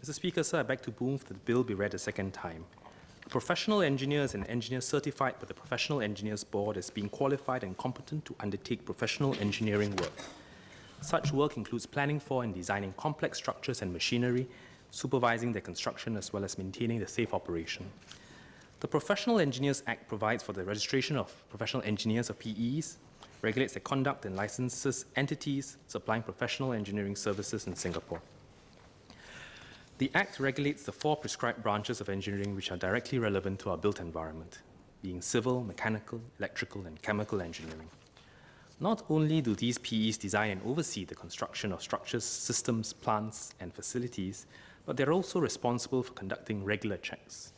Mr. Speaker, sir, I beg to move that the bill be read a second time. A professional engineer is an engineer certified by the Professional Engineers Board as being qualified and competent to undertake professional engineering work. Such work includes planning for and designing complex structures and machinery, supervising their construction as well as maintaining the safe operation. The Professional Engineers Act provides for the registration of professional engineers or PEs, regulates their conduct and licenses entities supplying professional engineering services in Singapore. The Act regulates the 4 prescribed branches of engineering which are directly relevant to our built environment, being civil, mechanical, electrical, and chemical engineering. Not only do these PEs design and oversee the construction of structures, systems, plants, and facilities, but they're also responsible for conducting regular checks.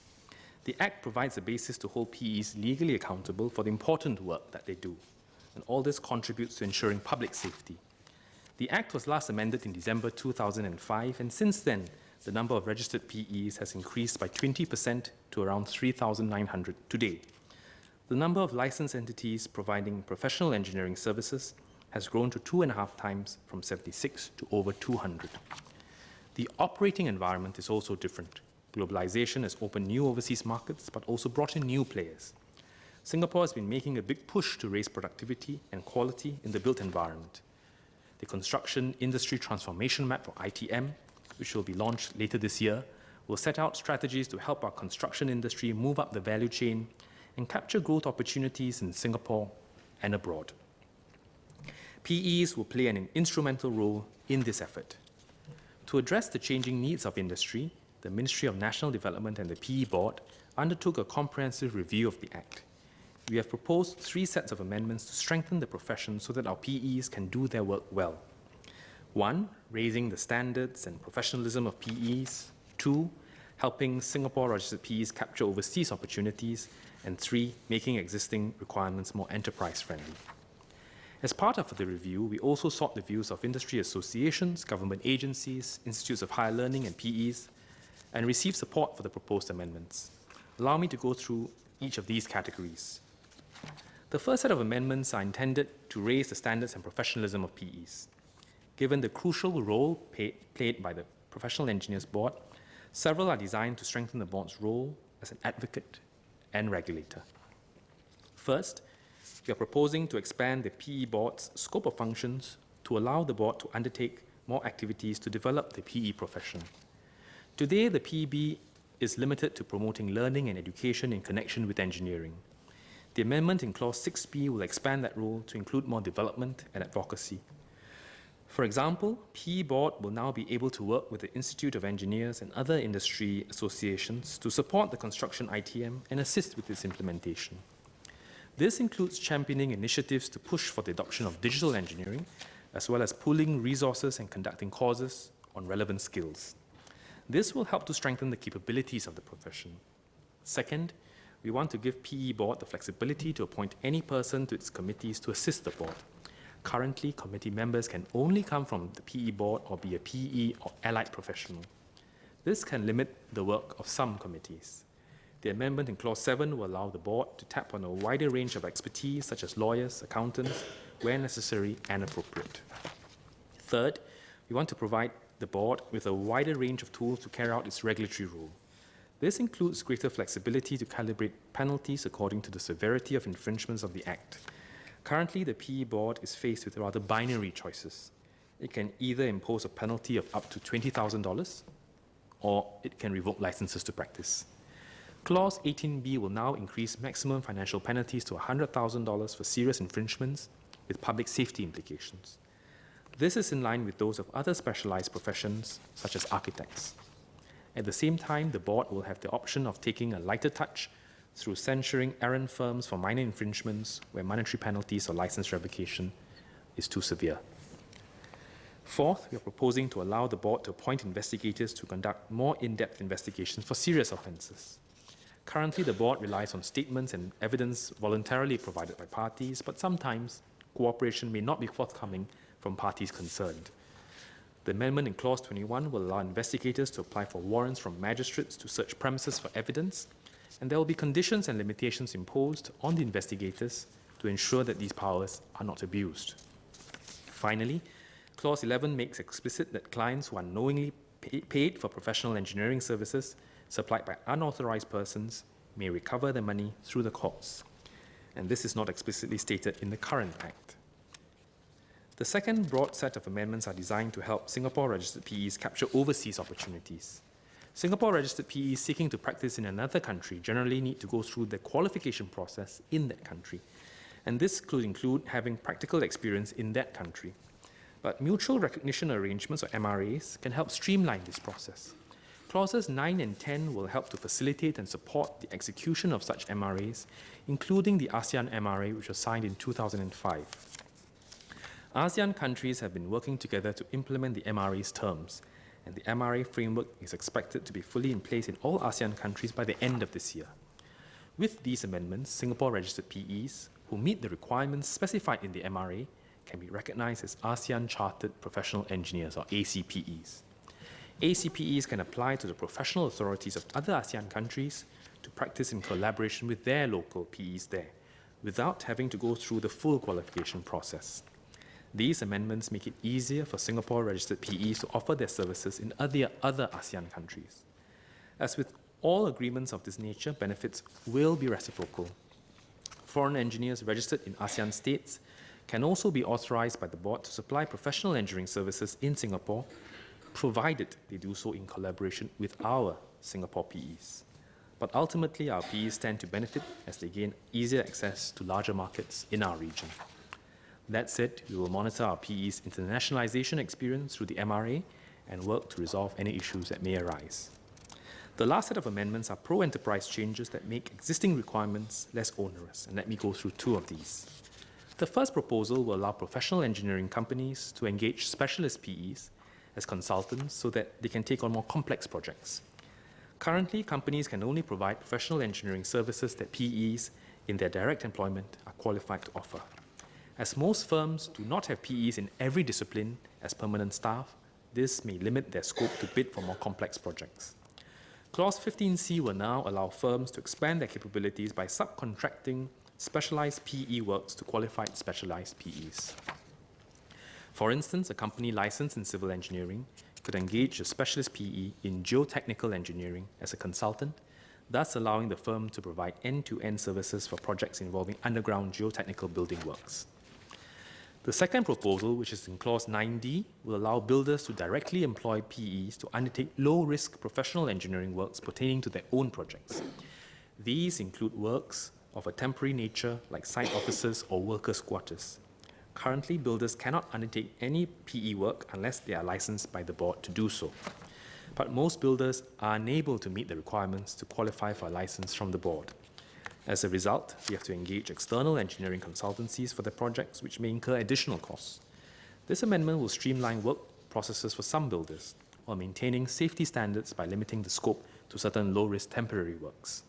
The Act provides a basis to hold PEs legally accountable for the important work that they do, and all this contributes to ensuring public safety. The Act was last amended in December 2005, and since then, the number of registered PEs has increased by 20% to around 3,900 today. The number of licensed entities providing professional engineering services has grown to 2.5 times from 76 to over 200. The operating environment is also different. Globalization has opened new overseas markets, but also brought in new players. Singapore has been making a big push to raise productivity and quality in the built environment. The Construction Industry Transformation Map, or ITM, which will be launched later this year, will set out strategies to help our construction industry move up the value chain and capture growth opportunities in Singapore and abroad. PEs will play an instrumental role in this effort. To address the changing needs of industry, the Ministry of National Development and the PE Board undertook a comprehensive review of the Act. We have proposed 3 sets of amendments to strengthen the profession so that our PEs can do their work well. 1, raising the standards and professionalism of PEs. 2, helping Singapore-registered PEs capture overseas opportunities. And 3, making existing requirements more enterprise-friendly. As part of the review, we also sought the views of industry associations, government agencies, institutes of higher learning, and PEs, and received support for the proposed amendments. Allow me to go through each of these categories. The first set of amendments are intended to raise the standards and professionalism of PEs. Given the crucial role played by the Professional Engineers Board, several are designed to strengthen the board's role as an advocate and regulator. First, we are proposing to expand the PE Board's scope of functions to allow the board to undertake more activities to develop the PE profession. Today, the PEB is limited to promoting learning and education in connection with engineering. The amendment in Clause 6B will expand that role to include more development and advocacy. For example, PE Board will now be able to work with the Institute of Engineers and other industry associations to support the construction ITM and assist with its implementation. This includes championing initiatives to push for the adoption of digital engineering, as well as pooling resources and conducting courses on relevant skills. This will help to strengthen the capabilities of the profession. Second, we want to give PE Board the flexibility to appoint any person to its committees to assist the board. Currently, committee members can only come from the PE Board or be a PE or allied professional. This can limit the work of some committees. The amendment in Clause 7 will allow the board to tap on a wider range of expertise, such as lawyers, accountants, where necessary and appropriate. Third, we want to provide the board with a wider range of tools to carry out its regulatory role. This includes greater flexibility to calibrate penalties according to the severity of infringements of the Act. Currently, the PE Board is faced with rather binary choices. It can either impose a penalty of up to $20,000 or it can revoke licenses to practice. Clause 18B will now increase maximum financial penalties to $100,000 for serious infringements with public safety implications. This is in line with those of other specialized professions, such as architects. At the same time, the board will have the option of taking a lighter touch through censuring errant firms for minor infringements where monetary penalties or license revocation is too severe. Fourth, we are proposing to allow the board to appoint investigators to conduct more in-depth investigations for serious offences. Currently, the board relies on statements and evidence voluntarily provided by parties, but sometimes cooperation may not be forthcoming from parties concerned. The amendment in Clause 21 will allow investigators to apply for warrants from magistrates to search premises for evidence, and there will be conditions and limitations imposed on the investigators to ensure that these powers are not abused. Finally, Clause 11 makes explicit that clients who unknowingly paid for professional engineering services supplied by unauthorized persons may recover the money through the courts. And this is not explicitly stated in the current Act. The second broad set of amendments are designed to help Singapore-registered PEs capture overseas opportunities. Singapore-registered PEs seeking to practice in another country generally need to go through the qualification process in that country, and this could include having practical experience in that country. But mutual recognition arrangements, or MRAs, can help streamline this process. Clauses 9 and 10 will help to facilitate and support the execution of such MRAs, including the ASEAN MRA, which was signed in 2005. ASEAN countries have been working together to implement the MRA's terms, and the MRA framework is expected to be fully in place in all ASEAN countries by the end of this year. With these amendments, Singapore-registered PEs who meet the requirements specified in the MRA can be recognized as ASEAN Chartered Professional Engineers, or ACPEs. ACPEs can apply to the professional authorities of other ASEAN countries to practice in collaboration with their local PEs there, without having to go through the full qualification process. These amendments make it easier for Singapore-registered PEs to offer their services in other ASEAN countries. As with all agreements of this nature, benefits will be reciprocal. Foreign engineers registered in ASEAN states can also be authorized by the board to supply professional engineering services in Singapore, provided they do so in collaboration with our Singapore PEs. But ultimately, our PEs stand to benefit as they gain easier access to larger markets in our region. That said, we will monitor our PEs' internationalization experience through the MRA and work to resolve any issues that may arise. The last set of amendments are pro-enterprise changes that make existing requirements less onerous, and let me go through two of these. The first proposal will allow professional engineering companies to engage specialist PEs as consultants so that they can take on more complex projects. Currently, companies can only provide professional engineering services that PEs in their direct employment are qualified to offer. As most firms do not have PEs in every discipline as permanent staff, this may limit their scope to bid for more complex projects. Clause 15C will now allow firms to expand their capabilities by subcontracting specialized PE works to qualified specialized PEs. For instance, a company licensed in civil engineering could engage a specialist PE in geotechnical engineering as a consultant, thus allowing the firm to provide end-to-end services for projects involving underground geotechnical building works. The second proposal, which is in Clause 9D, will allow builders to directly employ PEs to undertake low-risk professional engineering works pertaining to their own projects. These include works of a temporary nature like site offices or workers' quarters. Currently, builders cannot undertake any PE work unless they are licensed by the board to do so. But most builders are unable to meet the requirements to qualify for a license from the board. As a result, we have to engage external engineering consultancies for their projects, which may incur additional costs. This amendment will streamline work processes for some builders, while maintaining safety standards by limiting the scope to certain low-risk temporary works.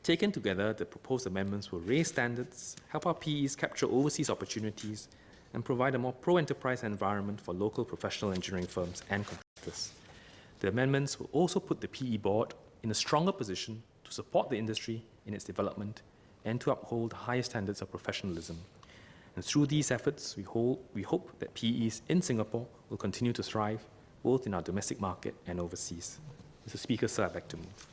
Taken together, the proposed amendments will raise standards, help our PEs capture overseas opportunities, and provide a more pro-enterprise environment for local professional engineering firms and contractors. The amendments will also put the PE board in a stronger position to support the industry in its development and to uphold higher standards of professionalism. And through these efforts, we hope that PEs in Singapore will continue to thrive, both in our domestic market and overseas. Mr. Speaker, sir, I'd like to move.